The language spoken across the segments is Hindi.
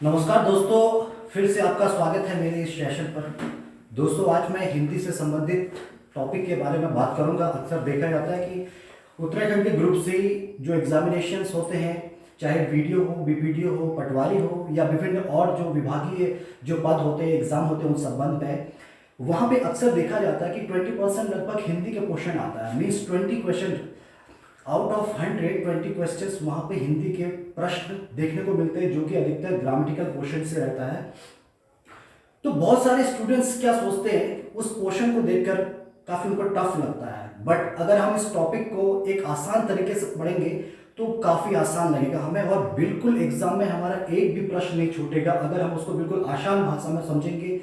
नमस्कार दोस्तों, फिर से आपका स्वागत है मेरे इस सेशन पर। दोस्तों, आज मैं हिंदी से संबंधित टॉपिक के बारे में बात करूंगा। अक्सर देखा जाता है कि उत्तराखंड के ग्रुप सी जो एग्जामिनेशंस होते हैं, चाहे वीडियो हो, बीपीडीओ हो, पटवारी हो या विभिन्न और जो विभागीय जो पद होते हैं, एग्जाम होते हैं, उन संबंध में वहाँ पे अक्सर देखा जाता है कि 20% लगभग हिंदी के क्वेश्चन आता है। Means 20 question out of 120 questions वहाँ पे हिंदी के प्रश्न देखने को मिलते हैं, जो कि अधिकतर ग्रामेटिकल क्वेश्चन से रहता है। तो बहुत सारे स्टूडेंट्स क्या सोचते हैं, उस क्वेश्चन को देखकर काफ़ी उनको टफ लगता है। बट अगर हम इस टॉपिक को एक आसान तरीके से पढ़ेंगे तो काफ़ी आसान लगेगा हमें, और बिल्कुल एग्जाम में हमारा एक भी प्रश्न नहीं छूटेगा अगर हम उसको बिल्कुल आसान भाषा में समझेंगे।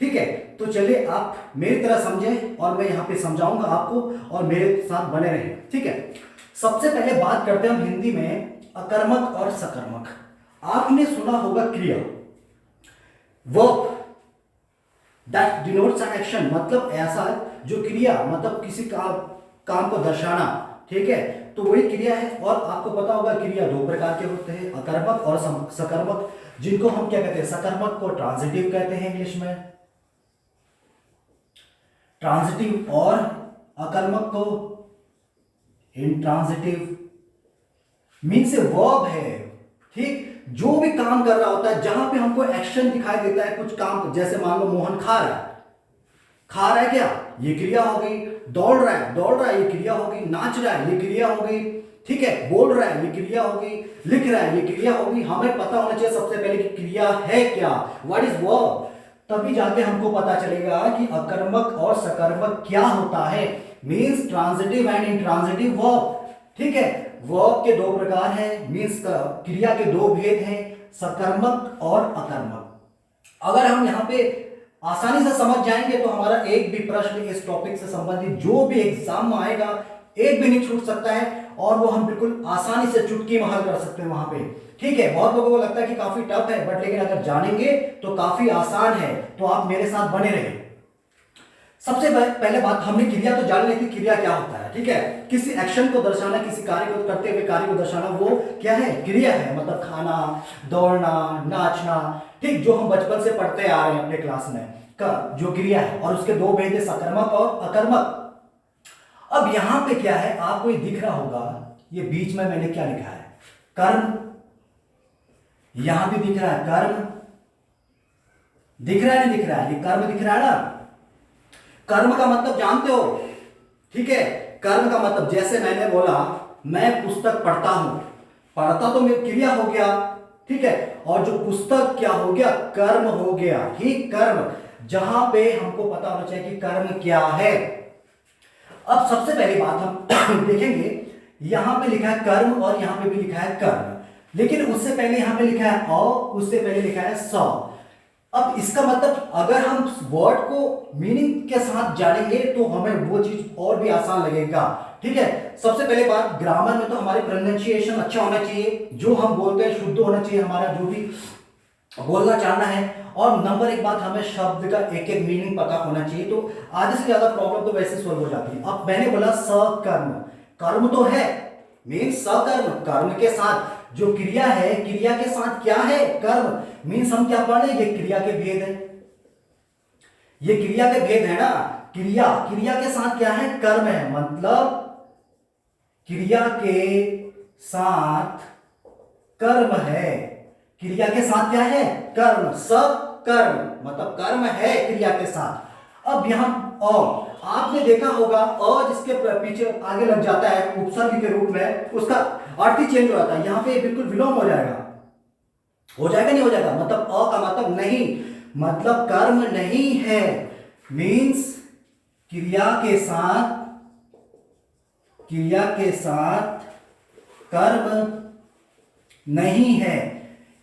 ठीक है, तो चलिए आप मेरी तरह समझें और मैं यहाँ पे समझाऊंगा आपको, और मेरे साथ बने रहें। ठीक है, सबसे पहले बात करते हैं हम हिंदी में अकर्मक और सकर्मक। आपने सुना होगा क्रिया, verb that denotes an action, मतलब ऐसा जो क्रिया मतलब किसी काम को दर्शाना। ठीक है, तो वही क्रिया है। और आपको पता होगा क्रिया दो प्रकार के होते हैं, अकर्मक और सकर्मक, जिनको हम क्या कहते हैं, सकर्मक को ट्रांजिटिव कहते हैं इंग्लिश में, ट्रांजिटिव, और अकर्मक को इंट्रांजिटिव। मीन से वर्ब है। ठीक, जो भी काम कर रहा होता है, जहां पे हमको एक्शन दिखाई देता है कुछ काम, जैसे मान लो मोहन खा रहा है, खा रहा है क्या, ये क्रिया हो गई। दौड़ रहा है, ये क्रिया हो गई। नाच रहा है, ये क्रिया हो गई। ठीक है, बोल रहा है, ये क्रिया हो गई। लिख रहा है, ये क्रिया हो गई। हमें पता होना चाहिए सबसे पहले कि क्रिया है क्या, व्हाट इज वर्ब, तभी जाके हमको पता चलेगा कि अकर्मक और सकर्मक क्या होता है। Means transitive and intransitive verb. ठीक है, वर्ब के दो प्रकार हैं, मीन्स क्रिया के दो भेद हैं, सकर्मक और अकर्मक। अगर हम यहाँ पे आसानी से समझ जाएंगे तो हमारा एक भी प्रश्न इस टॉपिक से संबंधित जो भी एग्जाम में आएगा एक भी नहीं छूट सकता है, और वो हम बिल्कुल आसानी से चुटकी में हल कर सकते हैं वहां पे। ठीक है, बहुत लोगों को लगता है कि काफी टफ है, बट लेकिन अगर जानेंगे तो काफी आसान है। तो आप मेरे साथ बने रहे। सबसे पहले बात, हमने क्रिया तो जान ली थी, क्रिया क्या होता है। ठीक है, किसी एक्शन को दर्शाना, किसी कार्य को करते हुए कार्य को दर्शाना, वो क्या है, क्रिया है। मतलब खाना, दौड़ना, नाचना। ठीक, जो हम बचपन से पढ़ते आ रहे हैं अपने क्लास में का जो क्रिया है, और उसके दो भेद है, सकर्मक और अकर्मक। अब यहां पे क्या है, आपको ये दिख रहा होगा, ये बीच में मैंने क्या लिखा है, कर्म। यहां भी दिख रहा है कर्म, दिख रहा है नहीं दिख रहा है, ये कर्म दिख रहा है ना। कर्म का मतलब जानते हो। ठीक है, कर्म का मतलब जैसे मैंने बोला, मैं पुस्तक पढ़ता हूं, पढ़ता तो मेरी क्रिया हो गया। ठीक है, और जो पुस्तक क्या हो गया, कर्म हो गया। ठीक, कर्म, जहां पे हमको पता होना चाहिए कि कर्म क्या है। अब सबसे पहली बात हम देखेंगे, यहां पे लिखा है कर्म और यहां पे भी लिखा है कर्म, लेकिन उससे पहले यहां पे लिखा है अ, उससे पहले लिखा है स। अब इसका मतलब अगर हम वर्ड को मीनिंग के साथ जानेंगे तो हमें वो चीज और भी आसान लगेगा। ठीक है, सबसे पहले बात, ग्रामर में तो हमारे प्रोनाउंसिएशन अच्छा होना चाहिए, जो हम बोलते हैं शुद्ध होना चाहिए, हमारा जो भी बोलना चाहना है। और नंबर एक बात, हमें शब्द का एक एक मीनिंग पता होना चाहिए, तो आधे से ज्यादा प्रॉब्लम तो वैसे सॉल्व हो जाती है। अब मैंने बोला सकर्म, कर्म तो है, मीन्स सकर्म, कर्म के साथ जो क्रिया है, क्रिया के साथ क्या है, कर्म। मीन्स हम क्या पढ़ रहे हैं, ये क्रिया के भेद है, ये क्रिया के भेद है ना। क्रिया, क्रिया के साथ क्या है, कर्म है, मतलब क्रिया के साथ कर्म है। क्रिया के साथ क्या है, कर्म, सकर्म, मतलब कर्म है क्रिया के साथ। अब यहां आपने देखा होगा जिसके पीछे आगे लग जाता है उपसर्ग के रूप में, उसका अर्थ ही चेंज हो जाता है। यहां पे बिल्कुल विलोम हो जाएगा, हो जाएगा नहीं हो जाएगा, मतलब अ का मतलब नहीं, मतलब कर्म नहीं है। मीन्स क्रिया के साथ, क्रिया के साथ कर्म नहीं है,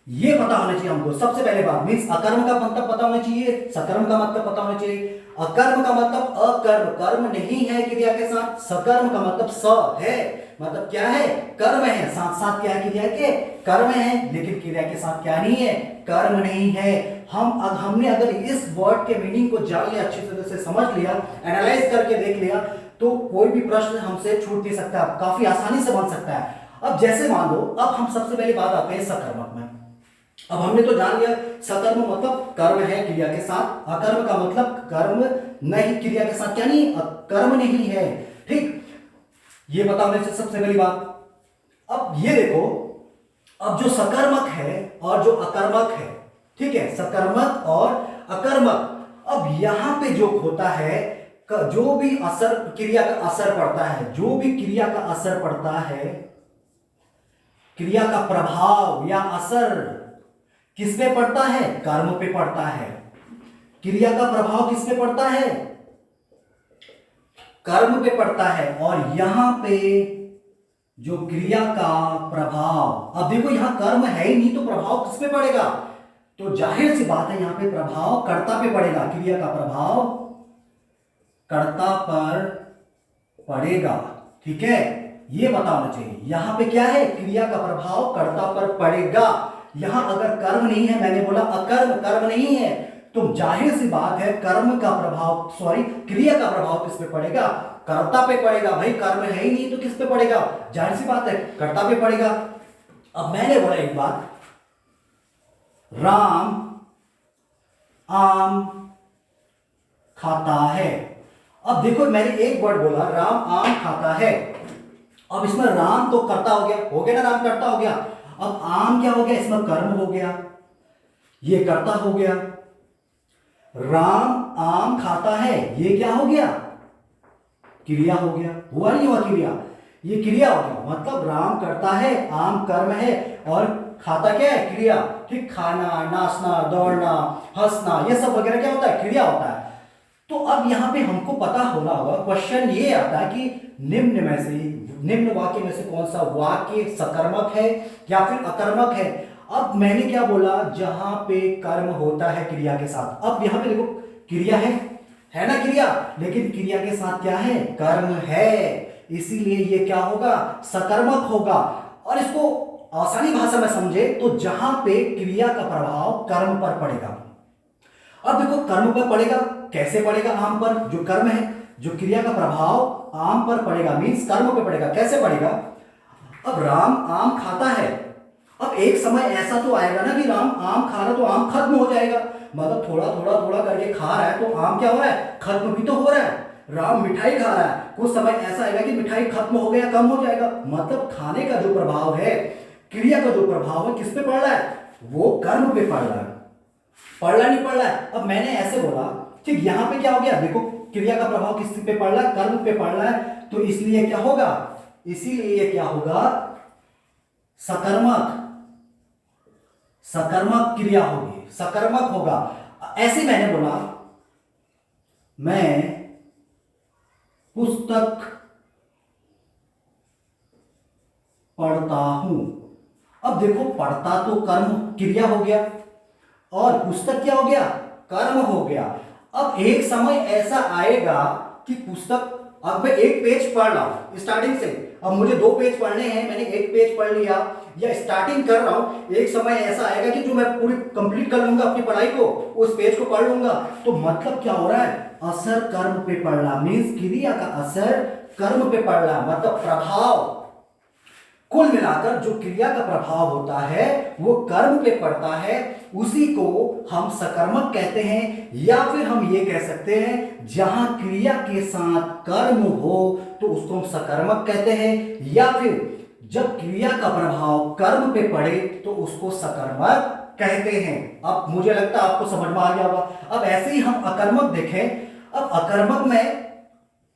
ये पता होना चाहिए हमको सबसे पहले बात। मीन्स अकर्म का मतलब पता होना चाहिए, सकर्म का मतलब पता होना चाहिए। अकर्म का मतलब अकर्म, कर्म नहीं है क्रिया के साथ। सकर्म का मतलब स है, मतलब क्या है, कर्म है, साथ साथ क्या है, क्रिया के कर्म है, लेकिन क्रिया के साथ क्या नहीं है, कर्म नहीं है। हमने अगर इस वर्ड के मीनिंग को जान लिया, अच्छी तरह से समझ लिया, एनालाइज करके देख लिया, तो कोई भी प्रश्न हमसे छूट नहीं सकता, काफी आसानी से बन सकता है। अब जैसे मान लो, अब हम सबसे पहले बात आते हैं सकर्मक में। अब हमने तो जान लिया सकर्म मतलब कर्म है क्रिया के साथ, अकर्म का मतलब कर्म नहीं क्रिया के साथ, क्या नहीं, कर्म नहीं है। ठीक, ये पता होने से सबसे पहली बात। अब ये देखो, अब जो सकर्मक है और जो अकर्मक है, ठीक है, सकर्मक और अकर्मक, अब यहां पे जो होता है, जो भी असर क्रिया का असर पड़ता है, जो भी क्रिया का असर पड़ता है, क्रिया का प्रभाव या असर किस पे पड़ता है, कर्म पे पड़ता है। क्रिया का प्रभाव किस पे पड़ता है, कर्म पे पड़ता है। और यहां पे जो क्रिया का प्रभाव, अब देखो यहां कर्म है ही नहीं तो प्रभाव किस पे पड़ेगा, तो जाहिर सी बात है यहां पे प्रभाव कर्ता पे पड़ेगा, क्रिया का प्रभाव कर्ता पर पड़ेगा। ठीक है, ये पता होना चाहिए। यहां पे क्या है, क्रिया का प्रभाव कर्ता पर पड़ेगा। यहां अगर कर्म नहीं है, मैंने बोला अकर्म, कर्म नहीं है, तो जाहिर सी बात है कर्म का प्रभाव, सॉरी, क्रिया का प्रभाव किस पे पड़ेगा, कर्ता पे पड़ेगा। भाई कर्म है ही नहीं तो किस पे पड़ेगा, जाहिर सी बात है कर्ता पे पड़ेगा। अब मैंने बोला एक बात, राम आम खाता है। अब देखो मैंने एक वर्ड बोला, राम आम खाता है। अब इसमें राम तो कर्ता हो गया ना, राम कर्ता हो गया। अब आम क्या हो गया, इसमें कर्म हो गया, ये कर्ता हो गया। राम आम खाता है, ये क्या हो गया, क्रिया हो गया। हुआ नहीं हुआ क्रिया, ये क्रिया हो गया। मतलब राम करता है, आम कर्म है, और खाता क्या है, क्रिया। ठीक, खाना, नाचना, दौड़ना, हंसना, ये सब वगैरह क्या होता है, क्रिया होता है। तो अब यहां पे हमको पता होना होगा, क्वेश्चन ये आता है कि निम्न में से, निम्न वाक्य में से कौन सा वाक्य सकर्मक है या फिर अकर्मक है। अब मैंने क्या बोला, जहां पे कर्म होता है क्रिया के साथ। अब यहां पे देखो क्रिया है ना क्रिया, लेकिन क्रिया के साथ क्या है, कर्म है, इसीलिए ये क्या होगा, सकर्मक होगा। और इसको आसानी भाषा में समझे तो जहां पे क्रिया का प्रभाव कर्म पर पड़ेगा। अब देखो कर्म पर पड़ेगा, कैसे पड़ेगा, आम पर, जो कर्म है, जो क्रिया का प्रभाव आम पर पड़ेगा, मीन्स कर्म पे पड़ेगा। कैसे पड़ेगा, अब राम आम खाता है, अब एक समय ऐसा तो आएगा ना कि राम आम खा रहा तो आम खत्म हो जाएगा, मतलब थोड़ा थोड़ा थोड़ा करके खा रहा है तो आम क्या हो रहा है, खत्म भी तो हो रहा है। राम मिठाई खा रहा है, कुछ समय ऐसा आएगा कि मिठाई खत्म हो गया, कम हो जाएगा। मतलब खाने का जो प्रभाव है, क्रिया का जो प्रभाव है, किस पे पड़ रहा है, वो कर्म पे पड़ रहा है, पढ़ रहा नहीं पढ़ रहा है। अब मैंने ऐसे बोला, ठीक, यहां पे क्या हो गया, देखो क्रिया का प्रभाव किस पे पड़ रहा है, कर्म पे पड़ रहा है, तो इसलिए क्या होगा, इसीलिए क्या होगा, सकर्मक, सकर्मक क्रिया होगी, सकर्मक होगा। ऐसे मैंने बोला, मैं पुस्तक पढ़ता हूं। अब देखो पढ़ता तो कर्म क्रिया हो गया, और पुस्तक क्या हो गया, कर्म हो गया। अब एक समय ऐसा आएगा कि पुस्तक, अब मैं एक पेज पढ़ रहा हूं स्टार्टिंग से, अब मुझे 2 पेज पढ़ने हैं, मैंने एक पेज पढ़ लिया या स्टार्टिंग कर रहा हूं, एक समय ऐसा आएगा कि जो मैं पूरी कंप्लीट कर लूंगा अपनी पढ़ाई को, उस पेज को पढ़ लूंगा। तो मतलब क्या हो रहा है, असर कर्म पे पड़ रहा, मीन्स क्रिया का असर कर्म पे पड़ रहा, मतलब प्रभाव। कुल मिलाकर जो क्रिया का प्रभाव होता है वो कर्म पे पड़ता है, उसी को हम सकर्मक कहते हैं। या फिर हम ये कह सकते हैं, जहां क्रिया के साथ कर्म हो तो उसको हम सकर्मक कहते हैं, या फिर जब क्रिया का प्रभाव कर्म पे पड़े तो उसको सकर्मक कहते हैं। अब मुझे लगता है आपको समझ में आ गया होगा। अब ऐसे ही हम अकर्मक देखें, अब अकर्मक में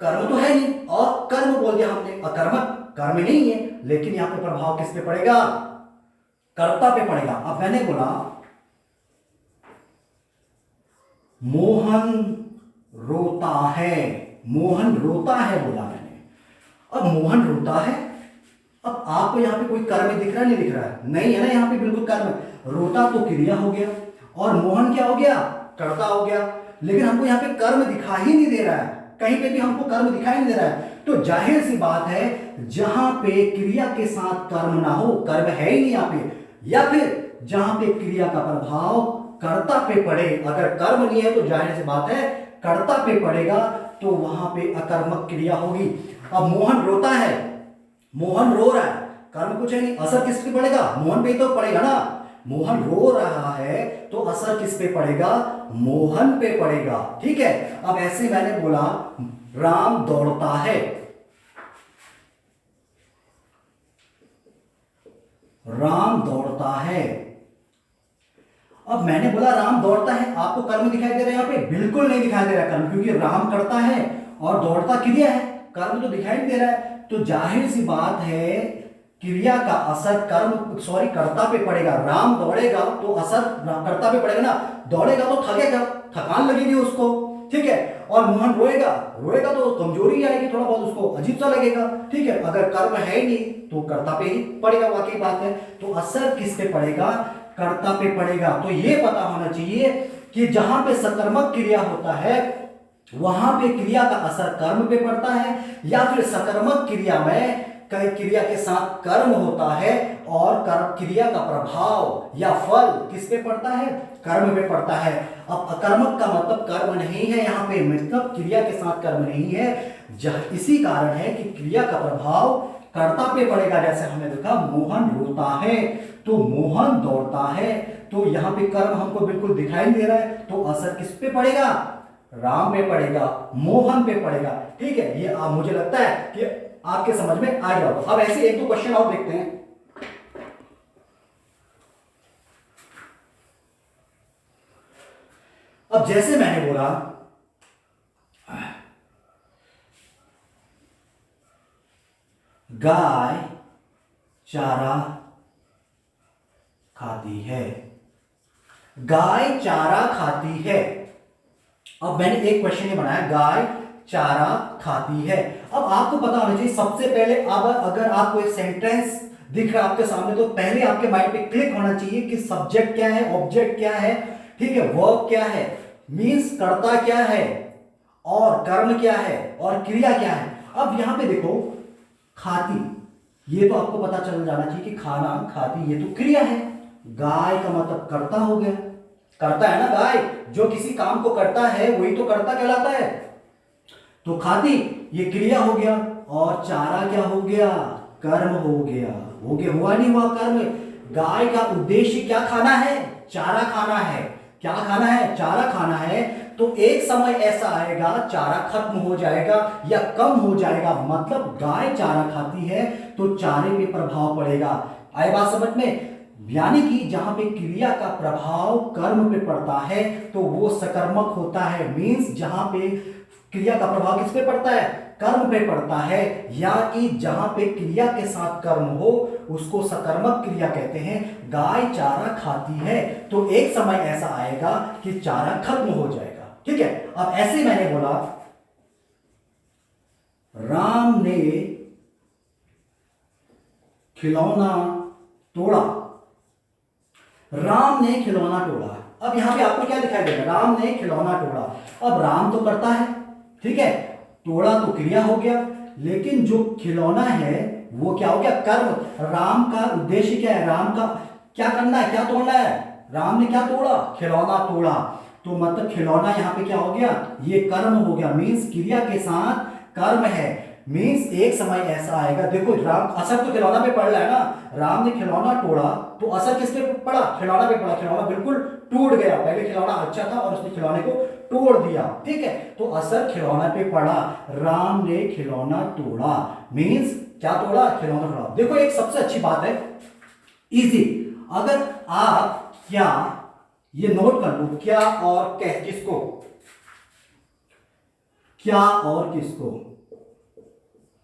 कर्म तो है नहीं और कर्म बोल दिया हमने, अकर्मक कर्म नहीं है, लेकिन यहां पे प्रभाव किस पे पड़ेगा, कर्ता पे पड़ेगा। अब मैंने बोला मोहन रोता है, मोहन रोता है बोला मैंने। अब मोहन रोता है, अब आपको यहां पे कोई कर्म दिख रहा है, नहीं दिख रहा है, नहीं है ना, यहां पे बिल्कुल कर्म, रोता तो क्रिया हो गया और मोहन क्या हो गया, कर्ता हो गया। लेकिन हमको यहां पे कर्म दिखाई ही नहीं दे रहा है, कहीं पे भी हमको कर्म दिखाई नहीं दे रहा है। तो जाहिर सी बात है, जहां पे क्रिया के साथ कर्म ना हो, कर्म है ही नहीं यहां पे, या फिर जहां पे क्रिया का प्रभाव कर्ता पे पड़े, अगर कर्म नहीं है तो जाहिर सी बात है कर्ता पे पड़ेगा, तो वहां पे अकर्मक क्रिया होगी। अब मोहन रोता है, मोहन रो रहा है, कर्म कुछ है नहीं, असर किस पे पड़ेगा, मोहन पे तो पड़ेगा ना, मोहन रो रहा है तो असर किस पे पड़ेगा? मोहन पे पड़ेगा। ठीक है, अब ऐसे मैंने बोला राम दौड़ता है, राम दौड़ता है। अब मैंने बोला राम दौड़ता है, आपको कर्म दिखाई दे रहा है यहां पे? बिल्कुल नहीं दिखाई दे रहा कर्म, क्योंकि राम करता है और दौड़ता क्रिया है, कर्म तो दिखाई नहीं दे रहा है। तो जाहिर सी बात है क्रिया का असर कर्ता पे पड़ेगा। राम दौड़ेगा तो असर कर्ता पे पड़ेगा ना, दौड़ेगा तो थकेगा, थकान लगेगी उसको। ठीक है, और मोहन रोएगा, रोएगा तो कमजोरी आएगी, थोड़ा बहुत उसको अजीब सा लगेगा। ठीक है, अगर कर्म है ही नहीं तो कर्ता पे ही पड़ेगा, वाकई बात है। तो असर किस पे पड़ेगा? कर्ता पे पड़ेगा। तो ये पता होना चाहिए कि जहां पे सकर्मक क्रिया होता है वहां पे क्रिया का असर कर्म पे पड़ता है, या फिर सकर्मक क्रिया में कई क्रिया के साथ कर्म होता है और कर्म क्रिया का प्रभाव या फल किस पे पड़ता है? कर्म पे पड़ता है। अब अकर्मक का मतलब कर्म नहीं है यहां पे, मतलब क्रिया के साथ कर्म नहीं है। इसी कारण है कि क्रिया का प्रभाव कर्ता पे पड़ेगा। जैसे हमने देखा मोहन रोता है तो मोहन दौड़ता है, तो यहां पे कर्म हमको बिल्कुल दिखाई नहीं दे रहा है, तो असर किस पे पड़ेगा? राम पे पड़ेगा, मोहन पे पड़ेगा। ठीक है, ये मुझे लगता है कि आपके समझ में आ गया होगा। अब ऐसे एक दो क्वेश्चन और देखते हैं। अब जैसे मैंने बोला गाय चारा खाती है, गाय चारा खाती है। अब मैंने एक क्वेश्चन ये बनाया, गाय चारा खाती है। अब आपको पता होना चाहिए सबसे पहले, अब अगर आपको एक सेंटेंस दिख रहा है आपके सामने तो पहले आपके माइंड पे क्लिक होना चाहिए कि सब्जेक्ट क्या है, ऑब्जेक्ट क्या है, ठीक है, वर्ब क्या है, मींस कर्ता क्या है, और कर्म क्या है, और क्रिया क्या है। अब यहां पे देखो खाती, ये तो आपको पता चल जाना चाहिए कि खाना, खाती, ये तो क्रिया है। गाय का मतलब कर्ता हो गया, करता है ना गाय, जो किसी काम को करता है वही तो कर्ता कहलाता है। तो खाती ये क्रिया हो गया, और चारा क्या हो गया? कर्म हो गया। हो गया, हुआ नहीं हुआ कर्म? गाय का उद्देश्य क्या खाना है? चारा खाना है। क्या खाना है? चारा खाना है। तो एक समय ऐसा आएगा चारा खत्म हो जाएगा या कम हो जाएगा, मतलब गाय चारा खाती है तो चारे पे प्रभाव पड़ेगा। आए बात समझ में? यानी कि जहां पे क्रिया का प्रभाव कर्म पे पड़ता है तो वो सकर्मक होता है। मींस जहां पे क्रिया का प्रभाव किस पे पड़ता है? कर्म पे पड़ता है। या कि जहां पे क्रिया के साथ कर्म हो उसको सकर्मक क्रिया कहते हैं। गाय चारा खाती है तो एक समय ऐसा आएगा कि चारा खत्म हो जाएगा। ठीक है, अब ऐसे मैंने बोला राम ने खिलौना तोड़ा, राम ने खिलौना तोड़ा। अब यहां पे आपको क्या दिखाई देगा? राम ने खिलौना तोड़ा। अब राम तो करता है, ठीक है, तोड़ा तो क्रिया हो गया, लेकिन जो खिलौना है वो क्या हो गया? कर्म। राम का उद्देश्य क्या है? राम का क्या करना है, क्या तोड़ना है? राम ने क्या तोड़ा? खिलौना तोड़ा। तो मतलब खिलौना यहां पे क्या हो गया? ये कर्म हो गया। मींस क्रिया के साथ कर्म है। मींस एक समय ऐसा आएगा, देखो राम असर तो खिलौना पे पड़ रहा है ना, राम ने खिलौना तोड़ा तो असर किस पे पड़ा? खिलौना पे पड़ा। खिलौना बिल्कुल टूट गया, पहले खिलौना अच्छा था और उसने खिलौने को तोड़ दिया। ठीक है, तो असर खिलौना पे पड़ा। राम ने खिलौना तोड़ा, मींस क्या तोड़ा? खिलौना तोड़ा। देखो एक सबसे अच्छी बात है, इजी, अगर आप क्या, ये नोट कर लो, क्या और किसको, क्या और किसको,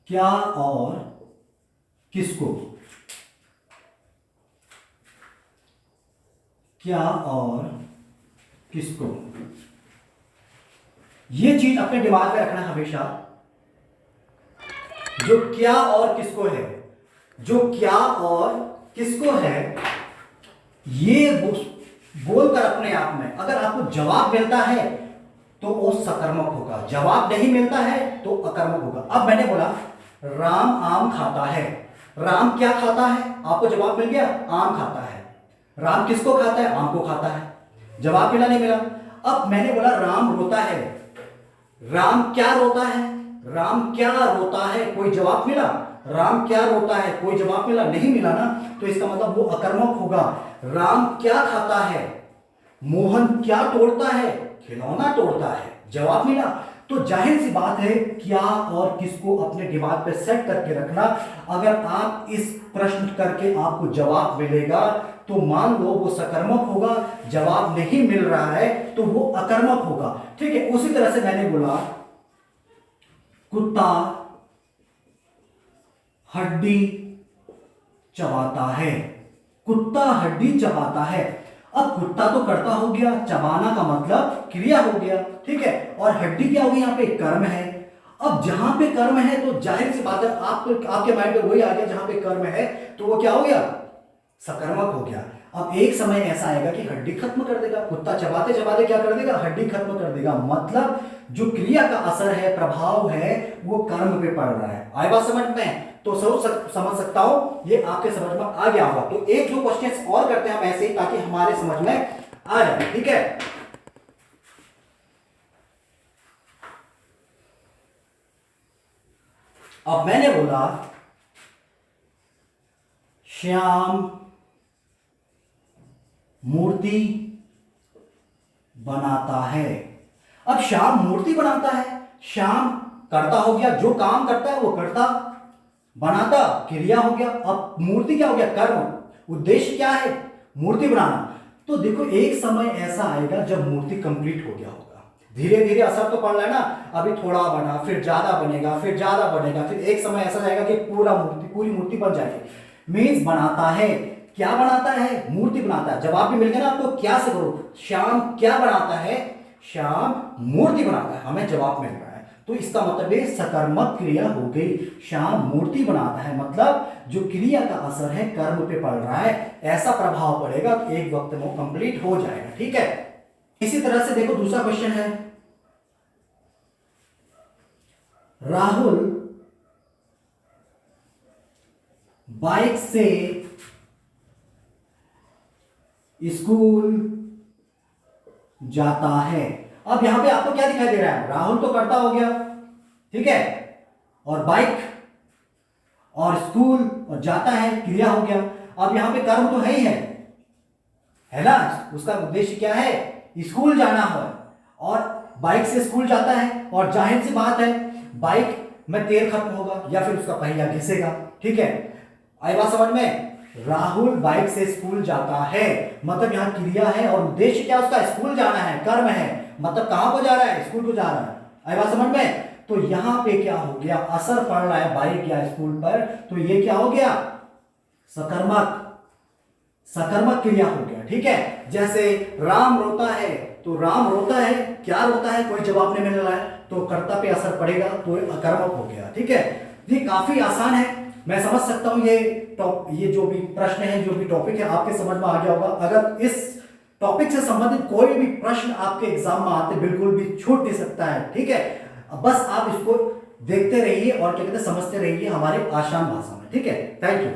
क्या और किसको, क्या और किसको, ये चीज अपने दिमाग में रखना हमेशा। जो क्या और किसको है, जो क्या और किसको है, ये बोलकर अपने आप में अगर आपको जवाब मिलता है तो वो सकर्मक होगा, जवाब नहीं मिलता है तो अकर्मक होगा। अब मैंने बोला राम आम खाता है, राम क्या खाता है? आपको जवाब मिल गया, आम खाता है। राम किसको खाता है? आम को खाता है। जवाब मिला नहीं मिला? अब मैंने बोला राम रोता है, राम क्या रोता है? राम क्या रोता है? कोई जवाब मिला? राम क्या रोता है, कोई जवाब मिला नहीं, मिला ना, तो इसका मतलब वो अकर्मक होगा। राम क्या खाता है, मोहन क्या तोड़ता है, खिलौना तोड़ता है, जवाब मिला। तो जाहिर सी बात है क्या और किसको अपने दिमाग पे सेट करके रखना। अगर आप इस प्रश्न करके आपको जवाब मिलेगा तो मान लो वो सकर्मक होगा, जवाब नहीं मिल रहा है तो वो अकर्मक होगा। ठीक है, उसी तरह से मैंने बोला कुत्ता हड्डी चबाता है, कुत्ता हड्डी चबाता है। अब कुत्ता तो करता हो गया, चबाना का मतलब क्रिया हो गया, ठीक है, और हड्डी क्या होगी, यहां पे कर्म है। अब जहां पे कर्म है तो जाहिर सी बात है आपके माइंड में वही आ गया, जहां पे कर्म है तो वो क्या हो गया, सकर्मक हो गया। अब एक समय ऐसा आएगा कि हड्डी खत्म कर देगा, कुत्ता चबाते चबाते क्या कर देगा, हड्डी खत्म कर देगा। मतलब जो क्रिया का असर है, प्रभाव है, वो कर्म पे पड़ रहा है। आई बात समझ में? तो समझ सकता हूं, ये आपके समझ में आ गया होगा। तो एक दो क्वेश्चंस और करते हैं हम ऐसे ही, ताकि हमारे समझ में आ जाए, ठीक है। अब मैंने बोला श्याम मूर्ति बनाता है। अब श्याम मूर्ति बनाता है, श्याम करता हो गया, जो काम करता है वो करता, बनाता क्रिया हो गया। अब मूर्ति क्या हो गया, कर्म, उद्देश्य क्या है, मूर्ति बनाना। तो देखो एक समय ऐसा आएगा जब मूर्ति कंप्लीट हो गया होगा, धीरे धीरे असर तो पड़ रहा है ना, अभी थोड़ा बना, फिर ज्यादा बनेगा, फिर ज्यादा बनेगा, फिर एक समय ऐसा जाएगा कि पूरी मूर्ति बन जाएगी। मीन्स बनाता है, क्या बनाता है, मूर्ति बनाता है। जवाब भी मिल गया ना आपको, क्या से करो, श्याम क्या बनाता है, श्याम मूर्ति बनाता है, हमें जवाब मिल रहा है। तो इसका मतलब ये सकर्मक क्रिया हो गई, श्याम मूर्ति बनाता है, मतलब जो क्रिया का असर है कर्म पे पड़ रहा है, ऐसा प्रभाव पड़ेगा तो एक वक्त में कंप्लीट हो जाएगा, ठीक है। इसी तरह से देखो दूसरा क्वेश्चन है, राहुल बाइक से स्कूल जाता है। अब यहां पे आपको क्या दिखाई दे रहा है, राहुल तो करता हो गया, ठीक है, और बाइक और स्कूल और जाता है क्रिया हो गया। अब यहां पे कर्म तो है ही है ना, उसका उद्देश्य क्या है, स्कूल जाना है, और बाइक से स्कूल जाता है, और जाहिर सी बात है बाइक में तेल खत्म होगा या फिर उसका पहिया घिसेगा, ठीक है। आई बात समझ में? राहुल बाइक से स्कूल जाता है, मतलब यहां क्रिया है और उद्देश्य क्या उसका, स्कूल जाना है, कर्म है, मतलब कहां को जा रहा है, स्कूल को जा रहा है। आई बात समझ में? तो यहां पे क्या हो गया, असर पड़ रहा है बाइक या स्कूल पर, तो ये क्या हो गया, सकर्मक क्रिया हो गया, ठीक है। जैसे राम रोता है, तो राम रोता है, क्या रोता है, कोई जवाब नहीं मिल रहा है, तो कर्ता पे असर पड़ेगा, तो अकर्मक हो गया, ठीक है। ये काफी आसान है, मैं समझ सकता हूं ये जो भी प्रश्न है, जो भी टॉपिक है, आपके समझ में आ गया होगा। अगर इस टॉपिक से संबंधित कोई भी प्रश्न आपके एग्जाम में आते बिल्कुल भी छूट नहीं सकता है, ठीक है। बस आप इसको देखते रहिए और क्या कहते हैं, समझते रहिए हमारे आसान भाषा में, ठीक है। Thank you.